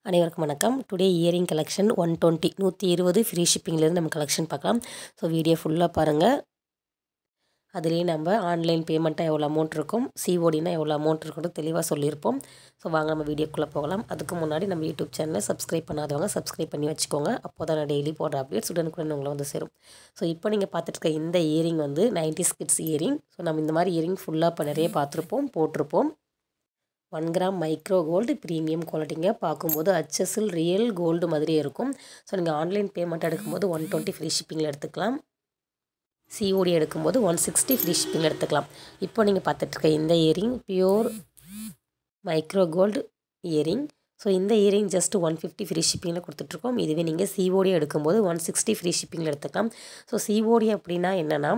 அனைவருக்கும் வணக்கம். Today earring collection 120 free ஷிப்பிங்லேருந்து நம்ம கலெக்ஷன் பார்க்கலாம். ஸோ வீடியோ ஃபுல்லாக பாருங்கள். அதுலேயே நம்ம ஆன்லைன் பேமெண்ட்டாக எவ்வளோ அமௌண்ட் இருக்கும், சிஓடினா எவ்வளோ அமௌண்ட் இருக்குன்னு தெளிவாக சொல்லியிருப்போம். ஸோ வாங்க நம்ம வீடியோக்குள்ளே போகலாம். அதுக்கு முன்னாடி நம்ம யூடியூப் சேனலை சப்ஸ்கிரைப் பண்ணாதவங்க சப்ஸ்கிரைப் பண்ணி வச்சுக்கோங்க. அப்போ தான் நான் டெய்லி போடுற அப்டேட்ஸ் உடனுக்குடன் உங்களை வந்து சேரும். ஸோ இப்போ நீங்கள் பார்த்துட்டு இந்த இயரிங் வந்து 90s கிட்ஸ் இயரிங். ஸோ நம்ம இந்த மாதிரி இயரிங் ஃபுல்லாக இப்போ நிறைய பார்த்துருப்போம், போட்டிருப்போம். 1 கிராம் மைக்ரோ கோல்டு ப்ரீமியம் குவாலிட்டிங்க. பார்க்கும்போது HSL ரியல் கோல்டு மாதிரியே இருக்கும். ஸோ நீங்கள் ஆன்லைன் பேமெண்ட் எடுக்கும்போது 120 ஃப்ரீ ஷிப்பிங்கில் எடுத்துக்கலாம். சிஓடி எடுக்கும்போது 160 ஃப்ரீ ஷிப்பிங்கில் எடுத்துக்கலாம். இப்போ நீங்கள் பார்த்துட்ருக்க இந்த earring pure micro gold earring. So இந்த இயரிங் ஜஸ்ட் 150 ஃப்ரீ ஷிப்பிங்கில் கொடுத்துட்ருக்கோம். இதுவே நீங்கள் சிஓடி எடுக்கும்போது 160 ஃப்ரீ ஷிப்பிங்கில் எடுத்துக்கலாம். ஸோ சிஓடி அப்படின்னா என்னென்னா,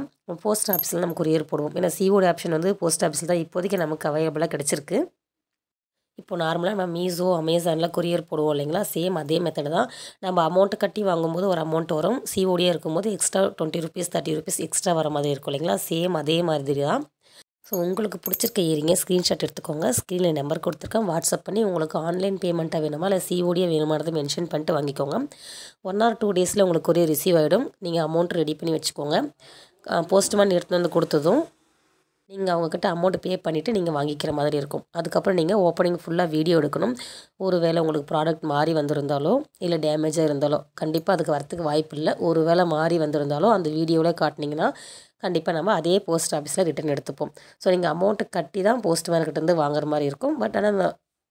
போஸ்ட் ஆஃபீஸில் நம்ம கொரியர் போடுவோம். ஏன்னா சிஓடி ஆப்ஷன் வந்து போஸ்ட் ஆஃபீஸில் தான் இப்போதைக்கு நமக்கு அவைலபிளாக கிடச்சிருக்கு. இப்போ நார்மலாக நம்ம மீஷோ, அமேசானில் கொரியர் போடுவோம் இல்லைங்களா, சேம் அதே மெத்தடு தான். நம்ம அமௌண்ட்டு கட்டி வாங்கும்போது ஒரு அமௌண்ட் வரும், சிஓடியாக இருக்கும்போது எக்ஸ்ட்ரா 20 ருபீஸ் 30 ருபீஸ் எக்ஸ்ட்ரா வர மாதிரி இருக்கும் இல்லைங்களா, சேம் அதே மாதிரி தான். ஸோ உங்களுக்கு பிடிச்சிருக்க இயரிங்க ஸ்க்ரீன்ஷாட் எடுத்துக்கோங்க. ஸ்க்ரீனில் நம்பர் கொடுத்துருக்கேன், வாட்ஸ்அப் பண்ணி உங்களுக்கு ஆன்லைன் பேமெண்ட்டாக வேணுமா இல்லை சிஓடியாக வேணுமானதை மென்ஷன் பண்ணிட்டு வாங்கிக்கோங்க. 1 or 2 டேஸில் உங்களுக்கு கொரியர் ரிசீவ் ஆகிடும். நீங்கள் அமௌண்ட் ரெடி பண்ணி வச்சுக்கோங்க. போஸ்ட்மேன் எடுத்துகிட்டு வந்து கொடுத்ததும் நீங்கள் அவங்கக்கிட்ட அமௌண்ட் பே பண்ணிவிட்டு நீங்கள் வாங்கிக்கிற மாதிரி இருக்கும். அதுக்கப்புறம் நீங்கள் ஓப்பனிங் ஃபுல்லாக வீடியோ எடுக்கணும். ஒரு வேளை உங்களுக்கு ப்ராடக்ட் மாறி வந்திருந்தாலோ இல்லை டேமேஜாக இருந்தாலோ கண்டிப்பாக அதுக்கு வரத்துக்கு வாய்ப்பு இல்லை. ஒரு வேளை மாறி வந்திருந்தாலோ அந்த வீடியோவில் காட்டினீங்கன்னா கண்டிப்பாக நம்ம அதே போஸ்ட் ஆஃபீஸில் ரிட்டன் எடுத்துப்போம். ஸோ நீங்கள் அமௌண்ட்டு கட்டி தான் போஸ்ட்மேன்கிட்டேருந்து வாங்குற மாதிரி இருக்கும். பட் ஆனால்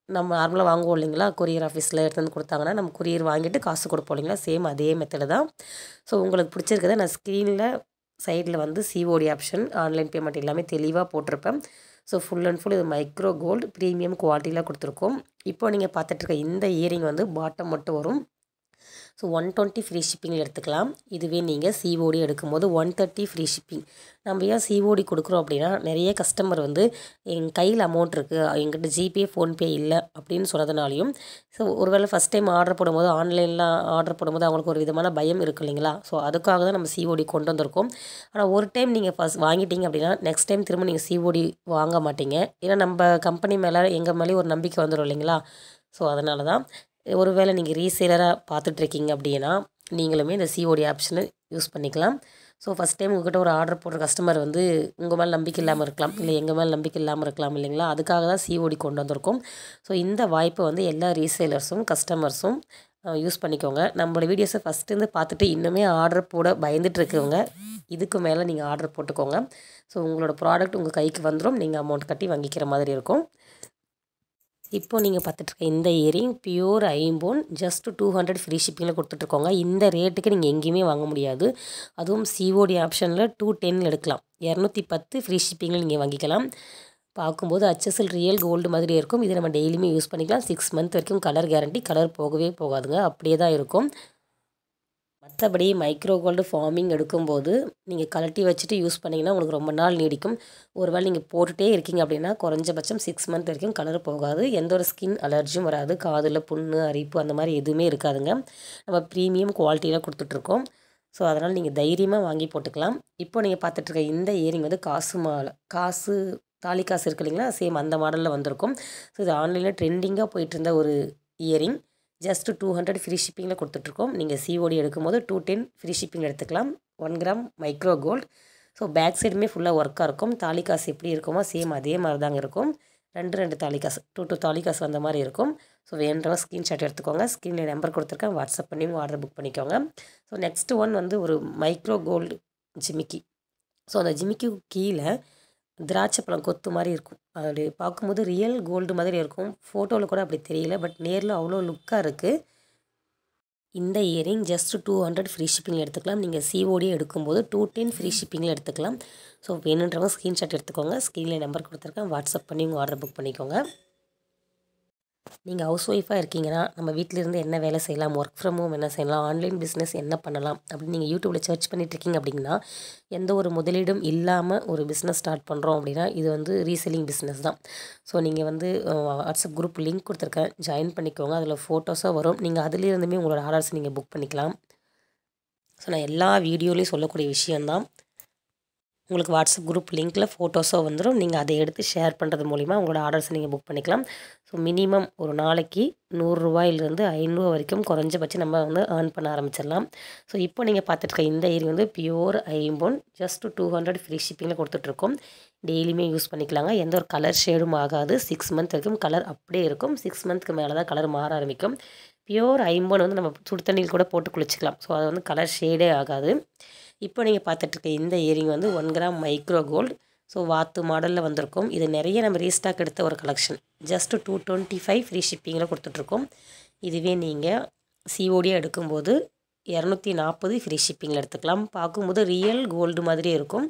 நம்ம நார்மலாக வாங்குவோம் இல்லைங்களா, கொரியர் ஆஃபீஸில் எடுத்து வந்து கொடுத்தாங்கன்னா நம்ம கொரியர் வாங்கிட்டு காசு கொடுப்போம் இல்லைங்களா, சேம் அதே மெத்தடு தான். ஸோ உங்களுக்கு பிடிச்சிருக்கதை நான் ஸ்க்ரீனில் சைடில் வந்து சிஓடி ஆப்ஷன், ஆன்லைன் பேமெண்ட் எல்லாமே தெளிவாக போட்டிருப்பேன். ஸோ ஃபுல் அண்ட் ஃபுல் இது மைக்ரோ கோல்டு ப்ரீமியம் குவாலிட்டியில் கொடுத்துருக்கோம். இப்போ நீங்கள் பார்த்துட்ருக்க இந்த இயரிங் வந்து பாட்டம் மட்டும் வரும். ஸோ 120 ஃப்ரீ ஷிப்பிங்கில் எடுத்துக்கலாம். இதுவே நீங்கள் சிஓடி எடுக்கும்போது 130 ஃப்ரீ ஷிப்பிங். நம்ம ஏன் சிஓடி கொடுக்குறோம் அப்படின்னா, நிறைய கஸ்டமர் வந்து எங்கள் கையில் அமௌண்ட் இருக்குது, எங்கிட்ட ஜிபே ஃபோன்பே இல்லை அப்படின்னு சொன்னதுனாலையும், ஸோ ஒருவேளை ஃபஸ்ட் டைம் ஆர்டர் போடும்போது ஆன்லைனில் ஆர்டர் போடும்போது அவங்களுக்கு ஒரு விதமான பயம் இருக்குது இல்லைங்களா. ஸோ அதுக்காக தான் நம்ம சிஓடி கொண்டு வந்திருக்கோம். ஆனால் ஒரு டைம் நீங்கள் ஃபஸ்ட் வாங்கிட்டீங்க அப்படின்னா நெக்ஸ்ட் டைம் திரும்ப நீங்கள் சிஓடி வாங்க மாட்டீங்க. ஏன்னா நம்ம கம்பெனி மேலே எங்கள் மேலேயும் ஒரு நம்பிக்கை வந்துடும் இல்லைங்களா. ஸோ அதனால தான். ஒருவேளை நீங்கள் ரீசேலராக பார்த்துட்ருக்கீங்க அப்படின்னா நீங்களுமே இந்த சிஓடி ஆப்ஷனை யூஸ் பண்ணிக்கலாம். ஸோ ஃபஸ்ட் டைம் உங்கள்கிட்ட ஒரு ஆர்டர் போடுற கஸ்டமர் வந்து உங்கள் மேலே நம்பிக்கை இல்லாமல் இருக்கலாம், இல்லை எங்கள் மேலே நம்பிக்கை இல்லாமல் இருக்கலாம் இல்லைங்களா. அதுக்காக தான் சிஓடி கொண்டு வந்திருக்கோம். ஸோ இந்த வாய்ப்பை வந்து எல்லா ரீசேலர்ஸும் கஸ்டமர்ஸும் யூஸ் பண்ணிக்கோங்க. நம்மளோட வீடியோஸை ஃபஸ்ட்டு பார்த்துட்டு இன்னுமே ஆர்டர் போட பயந்துட்டு இருக்கவங்க இதுக்கு மேலே நீங்கள் ஆர்டர் போட்டுக்கோங்க. ஸோ உங்களோட ப்ராடக்ட் உங்கள் கைக்கு வந்துடும், நீங்கள் அமௌண்ட் கட்டி வாங்கிக்கிற மாதிரி இருக்கும். இப்போ நீங்கள் பார்த்துட்ருக்க இந்த இயரிங் பியூர் ஐம்போன் ஜஸ்ட் 200 ஃப்ரீ ஷிப்பிங்கில் கொடுத்துட்ருக்கோங்க. இந்த ரேட்டுக்கு நீங்கள் எங்கேயுமே வாங்க முடியாது. அதுவும் சிஓடி ஆப்ஷனில் 210 எடுக்கலாம். 210 ஃப்ரீ ஷிப்பிங்கில் நீங்கள் வாங்கிக்கலாம். பார்க்கும்போது HSL ரியல் கோல்டு மாதிரி இருக்கும். இது நம்ம டெய்லியுமே யூஸ் பண்ணிக்கலாம். 6 மந்த் வரைக்கும் கலர் கேரண்டி, கலர் போகவே போகாதுங்க, அப்படியே தான் இருக்கும். மற்றபடி மைக்ரோ கோல்டு ஃபார்மிங் எடுக்கும்போது நீங்கள் கழட்டி வச்சுட்டு யூஸ் பண்ணிங்கன்னா உங்களுக்கு ரொம்ப நாள் நீடிக்கும். ஒருவேளை நீங்கள் போட்டுகிட்டே இருக்கீங்க அப்படின்னா குறைஞ்சபட்சம் 6 மந்த் வரைக்கும் கலர் போகாது. எந்த ஒரு ஸ்கின் அலர்ஜியும் வராது. காதில் புண்ணு, அரிப்பு அந்த மாதிரி எதுவுமே இருக்காதுங்க. நம்ம ப்ரீமியம் குவாலிட்டியில் கொடுத்துட்ருக்கோம். ஸோ அதனால் நீங்கள் தைரியமாக வாங்கி போட்டுக்கலாம். இப்போ நீங்கள் பார்த்துட்ருக்க இந்த இயரிங் வந்து காசு தாலி காசு இருக்கு இல்லைங்களா, சேம் அந்த மாடலில் வந்திருக்கும். ஸோ இது ஆன்லைனில் ட்ரெண்டிங்காக போயிட்டு இருந்த ஒரு இயரிங். ஜஸ்ட் 200 ஃப்ரீ ஷிப்பிங்கில் கொடுத்துட்ருக்கோம். நீங்கள் சிஓடி எடுக்கும்போது 210 ஃப்ரீ ஷிப்பிங் எடுத்துக்கலாம். 1 gram micro gold. So back சைடுமே ஃபுல்லாக ஒர்க்காக இருக்கும். தாலி காசு எப்படி இருக்குமோ சேம் அதே மாதிரி தாங்க இருக்கும். 2 தாலி காசு 2 தாலி காசு வந்த மாதிரி இருக்கும். ஸோ வேணுன்றவங்க ஸ்க்ரீன்ஷாட் எடுத்துக்கோங்க. ஸ்க்ரீனில் நம்பர் கொடுத்துருக்கேன், வாட்ஸ்அப் பண்ணி ஆர்டர் புக் பண்ணிக்கோங்க. ஸோ நெக்ஸ்ட் ஒன் வந்து ஒரு மைக்ரோ கோல்டு ஜிமிக்கி. ஸோ அந்த ஜிமிக்கு கீழே திராட்சை பழம் கொத்து மாதிரி இருக்கும். அது பார்க்கும்போது ரியல் கோல்டு மாதிரி இருக்கும். ஃபோட்டோவில் கூட அப்படி தெரியல, பட் நேரில் அவ்வளோ லுக்காக இருக்குது. இந்த இயரிங் ஜஸ்ட் 200 ஃப்ரீ ஷிப்பிங்கில் எடுத்துக்கலாம். நீங்கள் சிஓடி எடுக்கும்போது 210 ஃப்ரீ ஷிப்பிங்கில் எடுத்துக்கலாம். ஸோ வேணுன்றவங்க ஸ்க்ரீன்ஷாட் எடுத்துக்கோங்க. ஸ்க்ரீனில் நம்பர் கொடுத்துருக்கேன், வாட்ஸ்அப் பண்ணி உங்கள் ஆர்டர் புக் பண்ணிக்கோங்க. நீங்கள் ஹவுஸ் ஒய்ஃபாக இருக்கீங்கன்னா நம்ம வீட்டிலேருந்து என்ன வேலை செய்யலாம், ஒர்க் ஃப்ரம் ஹோம் என்ன செய்யலாம், ஆன்லைன் பிஸ்னஸ் என்ன பண்ணலாம் அப்படின்னு நீங்கள் யூடியூப்பில் சர்ச் பண்ணிட்டுருக்கீங்க அப்படின்னா, எந்த ஒரு முதலீடும் இல்லாமல் ஒரு பிஸ்னஸ் ஸ்டார்ட் பண்ணுறோம் அப்படின்னா இது வந்து ரீசெல்லிங் பிஸ்னஸ் தான். ஸோ நீங்கள் வந்து வாட்ஸ்அப் குரூப் லிங்க் கொடுத்துருக்கேன், ஜாயின் பண்ணிக்கோங்க. அதில் ஃபோட்டோஸாக வரும். நீங்கள் அதுலேருந்துமே உங்களோட ஆர்டர்ஸ் நீங்கள் புக் பண்ணிக்கலாம். ஸோ நான் எல்லா வீடியோலையும் சொல்லக்கூடிய விஷயந்தான். உங்களுக்கு வாட்ஸ்அப் குரூப் லிங்க்கில் ஃபோட்டோஸோ வந்துடும். நீங்கள் அதை எடுத்து ஷேர் பண்ணுறது மூலிமா உங்களோட ஆர்டர்ஸை நீங்கள் புக் பண்ணிக்கலாம். ஸோ மினிமம் ஒரு நாளைக்கு ₹100 500 வரைக்கும் குறைஞ்சபட்சம் நம்ம வந்து ஏர்ன் பண்ண ஆரம்பிச்சிடலாம். ஸோ இப்போ நீங்கள் பார்த்துட்டு இந்த இயரிங் வந்து பியூர் ஐம்பொன் ஜஸ்ட் 200 ஃப்ரீ ஷிப்பிங்கில் கொடுத்துட்ருக்கோம். டெய்லியுமே யூஸ் பண்ணிக்கலாங்க. எந்த ஒரு கலர் ஷேடும் ஆகாது. 6 மந்த் வரைக்கும் கலர் அப்படியே இருக்கும். 6 மந்த்துக்கு மேலே தான் கலர் மாற ஆரம்பிக்கும். பியூர் ஐம்பொன் வந்து நம்ம சுடு தண்ணியில் கூட போட்டு குளிச்சிக்கலாம். ஸோ அது வந்து கலர் ஷேடே ஆகாது. இப்போ நீங்கள் பார்த்துட்ருக்க இந்த இயரிங் வந்து 1 கிராம் மைக்ரோ கோல்டு. ஸோ வாத்து மாடலில் வந்திருக்கும். இது நிறைய நம்ம ரீஸ்டாக் எடுத்த ஒரு கலெக்ஷன். ஜஸ்ட்டு 225 ஃப்ரீ ஷிப்பிங்கில் கொடுத்துட்ருக்கோம். இதுவே நீங்கள் சிஓடியாக எடுக்கும்போது 240 ஃப்ரீ ஷிப்பிங்கில் எடுத்துக்கலாம். பார்க்கும்போது ரியல் கோல்டு மாதிரி இருக்கும்.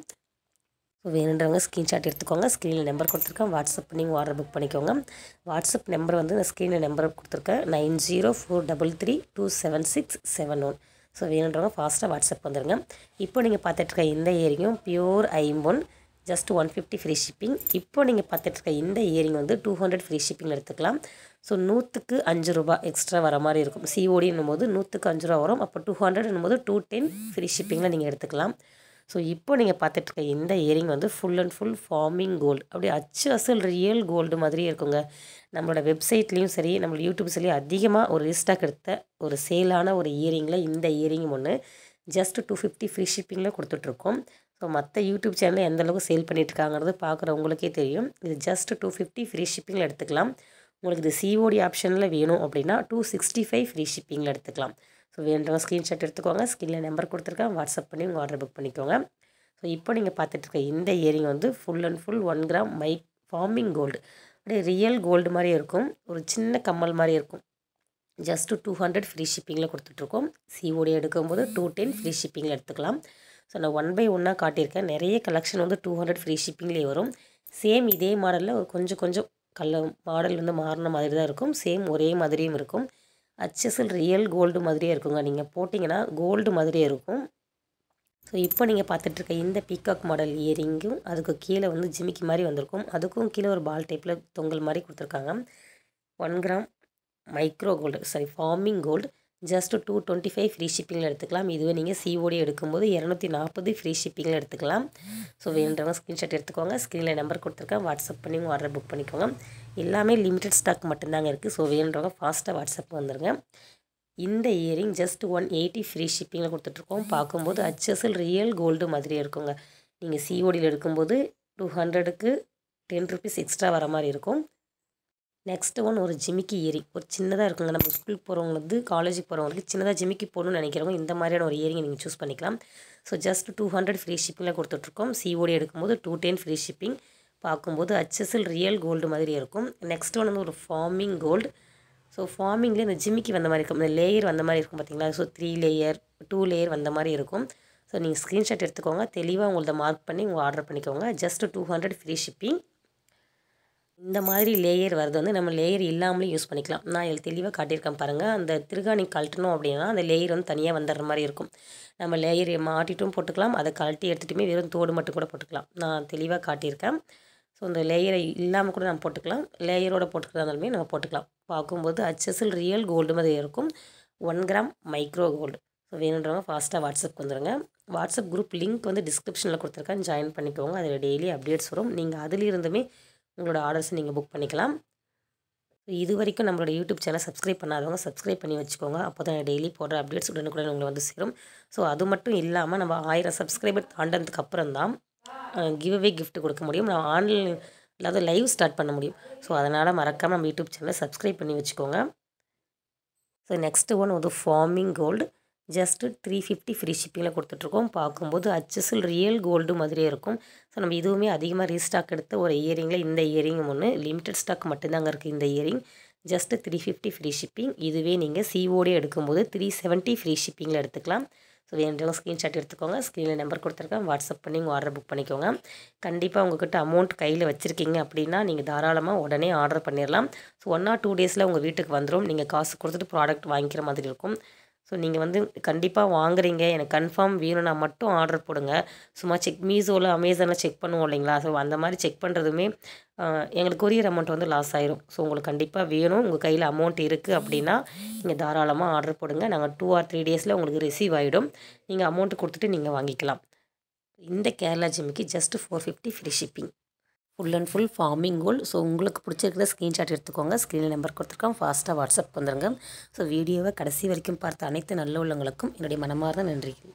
ஸோ வேணுன்றவங்க ஸ்க்ரீன்ஷாட் எடுத்துக்கோங்க. ஸ்க்ரீனில் நம்பர் கொடுத்துருக்கேன். வாட்ஸ்அப் பண்ணி உங்கள் ஆர்டர் புக் பண்ணிக்கோங்க. வாட்ஸ்அப் நம்பர் வந்து இந்த ஸ்க்ரீனில் நம்பர் கொடுத்துருக்கேன் 9043332767 ஸோ வேணுன்றவங்க ஃபாஸ்ட்டாக வாட்ஸ்அப் வந்துடுங்க. இப்போ நீங்கள் பார்த்துட்ருக்க இந்த இயரிங்கும் பியூர் ஐம்பொன் ஜஸ்ட் 150 ஃப்ரீ ஷிப்பிங். இப்போ நீங்கள் பார்த்துட்ருக்க இந்த இயரிங் வந்து 200 ஃப்ரீ ஷிப்பிங்கில் எடுத்துக்கலாம். ஸோ 100க்கு ₹5 எக்ஸ்ட்ரா வர மாதிரி இருக்கும். சிஓடின்னும் போது 100க்கு ₹5 வரும். அப்போ 200 போது 210 ஃப்ரீ ஷிப்பிங்கில் நீங்கள் எடுத்துக்கலாம். ஸோ இப்போ நீங்கள் பார்த்துட்ருக்க இந்த இயரிங் வந்து full and full forming gold. அப்படியே அச்சு அசல் ரியல் கோல்டு மாதிரியே இருக்குங்க. நம்மளோட வெப்சைட்லேயும் சரி நம்மளோட யூடியூப்ஸ்லேயும் அதிகமாக ஒரு ரீஸ்டாக் எடுத்த ஒரு சேலான ஒரு இயரிங்கில் இந்த இயரிங் ஒன்று ஜஸ்ட் 250 ஃப்ரீ ஷிப்பிங்கில் கொடுத்துட்ருக்கோம். ஸோ மற்ற யூடியூப் சேனலில் எந்தளவுக்கு சேல் பண்ணிகிட்ருக்காங்கிறது பார்க்குறவங்களுக்கே தெரியும். இது ஜஸ்ட் 250 ஃப்ரீ ஷிப்பிங்கில் எடுத்துக்கலாம். உங்களுக்கு இது சிஓடி ஆப்ஷனில் வேணும் அப்படின்னா 265 ஃப்ரீ ஷிப்பிங்கில் எடுத்துக்கலாம். ஸோ வேணுன்றவங்க ஸ்க்ரீன்ஷாட் எடுத்துக்கோங்க. ஸ்க்ரீனில் நம்பர் கொடுத்துருக்கேன். வாட்ஸ்அப் பண்ணி உங்கள் ஆர்டர் புக் பண்ணிக்கோங்க. ஸோ இப்போ நீங்கள் பார்த்துட்ருக்க இந்த இயரிங் வந்து full and full 1 gram forming gold. அப்படியே ரியல் கோல்டு மாதிரி இருக்கும். ஒரு சின்ன கம்மல் மாதிரி இருக்கும். ஜஸ்ட்டு 200 ஃப்ரீ ஷிப்பிங்கில் கொடுத்துட்ருக்கோம். சிஓடி எடுக்கும்போது 210 ஃப்ரீ ஷிப்பிங்கில் எடுத்துக்கலாம். ஸோ நான் 1 பை 1 காட்டியிருக்கேன். நிறைய கலெக்ஷன் வந்து 200 ஃப்ரீ ஷிப்பிங்லேயே வரும். சேம் இதே மாடலில் ஒரு கொஞ்சம் மாடல் வந்து மாறின மாதிரி தான் இருக்கும். சேம் ஒரே மாதிரியும் இருக்கும். அச்சசல் ரியல் கோல்டு மாதிரியே இருக்குங்க. நீங்கள் போட்டிங்கன்னா கோல்டு மாதிரியே இருக்கும். ஸோ இப்போ நீங்கள் பார்த்துட்ருக்க இந்த பீகாக் மாடல் இயரிங்கும் அதுக்கு கீழே வந்து ஜிமிக்கி மாதிரி வந்திருக்கும். அதுக்கும் கீழே ஒரு பால் டைப்பில் தொங்கல் மாதிரி கொடுத்துருக்காங்க. 1 gram micro gold forming gold just 225 free ஷிப்பிங்கில் எடுத்துக்கலாம். இதுவே நீங்கள் சிஓடி எடுக்கும்போது 240 ஃப்ரீ ஷிப்பிங்கில் எடுத்துக்கலாம். ஸோ வேணுன்றவங்க ஸ்க்ரீன்ஷாட் எடுத்துக்கோங்க. ஸ்க்ரீனில் நம்பர் கொடுத்துருக்கேன். வாட்ஸ்அப் பண்ணி உங்கள் ஆர்டர் புக் பண்ணிக்கோங்க. எல்லாமே லிமிடெட் ஸ்டாக் மட்டும்தாங்க இருக்குது. ஸோ வேணுன்றவங்க ஃபாஸ்ட்டாக வாட்ஸ்அப் வந்துடுங்க. இந்த இயரிங் ஜஸ்ட் 180 ஃப்ரீ ஷிப்பிங்கில் கொடுத்துட்ருக்கோம். பார்க்கும்போது அச்சசல் ரியல் கோல்டு மாதிரியே இருக்குங்க. நீங்கள் சிஓடியில் எடுக்கும்போது 200க்கு ₹10 எக்ஸ்ட்ரா வர மாதிரி இருக்கும். நெக்ஸ்ட் ஒன் ஒரு ஜிமிக்கி இயரிங். ஒரு சின்னதாக இருக்குங்க. நம்ம ஸ்கூலுக்கு போகிறவங்களுக்கு காலேஜுக்கு போகிறவங்களுக்கு சின்னதாக ஜிமிக்கி போடணும்னு நினைக்கிறவங்க இந்த மாதிரியான ஒரு இயரிங்கை நீங்கள் சூஸ் பண்ணிக்கலாம். ஸோ ஜஸ்ட் 200 ஃப்ரீ ஷிப்பிங்கில் கொடுத்துட்ருக்கோம். சிஓடி எடுக்கும்போது 210 ஃப்ரீ ஷிப்பிங். பார்க்கும்போது அச்சசல் ரியல் கோல்டு மாதிரி இருக்கும். நெக்ஸ்ட் ஒன் வந்து ஒரு ஃபார்மிங் கோல்டு. ஸோ ஃபார்மிங்லேயே இந்த ஜிமிக்கி வந்த மாதிரி இருக்கும். இந்த லேயர் வந்த மாதிரி இருக்கும் பார்த்தீங்களா. ஸோ 3 லேயர் 2 லேயர் வந்த மாதிரி இருக்கும். ஸோ நீங்கள் ஸ்க்ரீன்ஷாட் எடுத்துக்கோங்க. தெளிவாக உங்களத மார்க் பண்ணி உங்கள் ஆர்டர் பண்ணிக்கோங்க. Just 200 free shipping. இந்த மாதிரி லேயர் வரது வந்து நம்ம லேயர் இல்லாமலே யூஸ் பண்ணிக்கலாம். நான் இதில் தெளிவாக காட்டியிருக்கேன் பாருங்கள். அந்த திருகாணி கழட்டணும் அப்படின்னா அந்த லேயர் வந்து தனியாக வந்துடுற மாதிரி இருக்கும். நம்ம லேயர் மாட்டிட்டும் போட்டுக்கலாம். அதை கழட்டி எடுத்துகிட்டுமே வெறும் தோடு மட்டும் கூட போட்டுக்கலாம். நான் தெளிவாக காட்டியிருக்கேன். ஸோ இந்த லேயரை இல்லாமல் கூட நம்ம போட்டுக்கலாம். லேயரோடு போட்டுக்கிறதாலுமே நம்ம போட்டுக்கலாம். பார்க்கும்போது அச்சசல் ரியல் கோல்டு மாதிரி இருக்கும். 1 கிராம் மைக்ரோ கோல்டு. ஸோ வேணுன்றவங்க ஃபாஸ்ட்டாக வாட்ஸ்அப் வந்துடுங்க. வாட்ஸ்அப் குரூப் லிங்க் வந்து டிஸ்கிரிப்ஷனில் கொடுத்துருக்கேன். ஜாயின் பண்ணிக்கோங்க. அதில் டெய்லி அப்டேட்ஸ் வரும். நீங்கள் அதிலிருந்துமே உங்களோட ஆர்டர்ஸை நீங்கள் புக் பண்ணிக்கலாம். இது வரைக்கும் நம்மளோட யூடியூப் சேனல் சப்ஸ்கிரைப் பண்ணாதவங்க சப்ஸ்கிரைப் பண்ணி வச்சுக்கோங்க. அப்போ தான் டெய்லி போடுற அப்டேட்ஸ் உடனுக்குடன் உங்களை வந்து சேரும். ஸோ அது மட்டும் இல்லாமல் நம்ம 1000 சப்ஸ்கிரைபர் தாண்டதுக்கு அப்புறம் தான் கிவ்அவே கிஃப்ட் கொடுக்க முடியும். நான் ஆன்லைன் இல்லாத லைவ் ஸ்டார்ட் பண்ண முடியும். ஸோ அதனால் மறக்காமல் நம்ம யூடியூப் சேனலை சப்ஸ்கிரைப் பண்ணி வச்சுக்கோங்க. ஸோ நெக்ஸ்ட் ஒன் வந்து ஃபார்மிங் கோல்டு. ஜஸ்ட்டு 350 ஃப்ரீ ஷிப்பிங்கில் கொடுத்துட்ருக்கோம். பார்க்கும்போது அச்சசல் ரியல் கோல்டு மாதிரியே இருக்கும். ஸோ நம்ம இதுவுமே அதிகமாக ரீஸ்டாக் எடுத்த ஒரு இயரிங்கில் இந்த இயரிங் ஒன்று லிமிடெட் ஸ்டாக் மட்டும்தாங்க இருக்குது. இந்த இயரிங் ஜஸ்ட்டு 350 ஃப்ரீ ஷிப்பிங். இதுவே நீங்கள் சிஓடி எடுக்கும்போது 370 ஃப்ரீ ஷிப்பிங்கில் எடுத்துக்கலாம். ஸோ வேணுன்றவங்க ஸ்க்ரீன்ஷாட் எடுத்துக்கோங்க. ஸ்க்ரீனில் நம்பர் கொடுத்துருக்கேன். வாட்ஸ்அப் பண்ணி உங்கள் ஆர்டர் புக் பண்ணிக்கோங்க. கண்டிப்பாக உங்கள்கிட்ட அமௌண்ட் கையில் வச்சுருக்கீங்க அப்படின்னா நீங்கள் தாராளமாக உடனே ஆர்டர் பண்ணிடலாம். ஸோ 1 or 2 டேஸில் உங்கள் வீட்டுக்கு வந்துடும். நீங்கள் காசு கொடுத்துட்டு ப்ராடக்ட் வாங்கிக்கிற மாதிரி இருக்கும். ஸோ நீங்கள் வந்து கண்டிப்பாக வாங்குறீங்க, எனக்கு கன்ஃபார்ம் வேணும்னா மட்டும் ஆர்டர் போடுங்க. சும்மா மீஷோவில் அமேசானில் செக் பண்ணுவோம் இல்லைங்களா. ஸோ அந்த மாதிரி செக் பண்ணுறதுமே எங்களுக்கு கொரியர் அமௌண்ட் வந்து லாஸ் ஆயிரும். ஸோ உங்களுக்கு கண்டிப்பாக வேணும், உங்கள் கையில் அமௌண்ட் இருக்குது அப்படின்னா நீங்கள் தாராளமாக ஆர்டர் போடுங்க. நாங்கள் 2 or 3 டேஸில் உங்களுக்கு ரிசீவ் ஆகிடும். நீங்கள் அமௌண்ட்டு கொடுத்துட்டு நீங்கள் வாங்கிக்கலாம். இந்த கேரளா ஜிமிக்கு just 450 free shipping. Full and full forming gold. So உங்களுக்கு பிடிச்சிருக்கிற ஸ்க்ரீன்ஷாட் எடுத்துக்கோங்க. ஸ்க்ரீனில் நம்பர் கொடுத்துருக்கோம். ஃபாஸ்ட்டாக வாட்ஸ்அப் வந்துடுங்க. ஸோ வீடியோவை கடைசி வரைக்கும் பார்த்த அனைத்து நல்ல உள்ளவங்களுக்கும் என்னுடைய மனமார்ந்த நன்றிகள்.